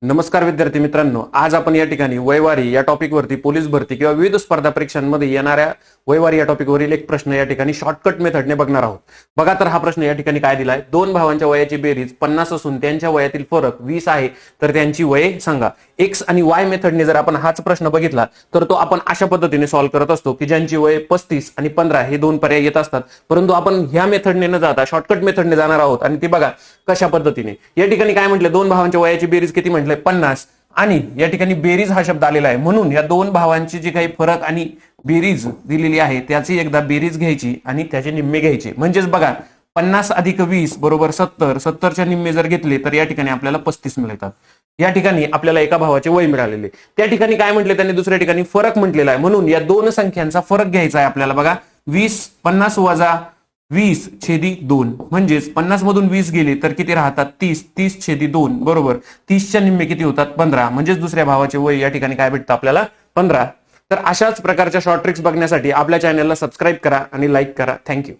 नमस्कार विद्यार्थी मित्रांनो, आज आपण या ठिकाणी वयवारी या टॉपिकवरती पोलीस भरती किंवा विविध स्पर्धा परीक्षांमध्ये येणाऱ्या वयवारी या टॉपिकवरील एक प्रश्न या ठिकाणी शॉर्टकट मेथडने बघणार आहोत. बघा तर हा प्रश्न या ठिकाणी काय दिलाय, दोन भावांच्या वयाची बेरीज 50 असून त्यांच्या वयातील फरक 20 आहे, तर त्यांची वये सांगा. एक्स आणि वाय मेथडने जर आपण हाच प्रश्न बघितला तर तो आपण अशा पद्धतीने सॉल्व्ह करत असतो की ज्यांची वय 35 आणि 15 हे दोन पर्याय येत असतात. परंतु आपण ह्या मेथडने न जाता शॉर्टकट मेथडने जाणार आहोत आणि ती बघा कशा पद्धतीने. या ठिकाणी काय म्हटले, दोन भावांच्या वयाची बेरीज किती म्हटले, 50. आणि या ठिकाणी बेरीज हा शब्द आलेला आहे, म्हणून या दोन भावांची जी काही फरक आणि बेरीज दिलेली आहे त्याची एकदा बेरीज घ्यायची आणि त्याचे निम्मे घ्यायचे. म्हणजेच बघा 50 अधिक 20 बरोबर 70. 70च्या निम्मे जर घेतले तर या ठिकाणी आपल्याला 35 मिळतात. या ठिकाणी आपल्याला एका भावाचे वय मिळालेले. त्या ठिकाणी काय म्हटले त्यांनी, दुसऱ्या ठिकाणी फरक म्हटलेला आहे, म्हणून या दोन संख्यांचा फरक घ्यायचा आहे आपल्याला. बघा 50 वजा 20/2 म्हणजेच 50 मधून 20 गेले तर किती राहतात, 30/2 बरोबर 30च्या निम्मे किती होतात, 15. म्हणजेच दुसऱ्या भावाचे वय या ठिकाणी काय भेटतं आपल्याला, 15. तर अशाच प्रकारच्या शॉर्ट ट्रिक्स बघण्यासाठी आपल्या चॅनलला सबस्क्राईब करा आणि लाईक करा. थँक्यू.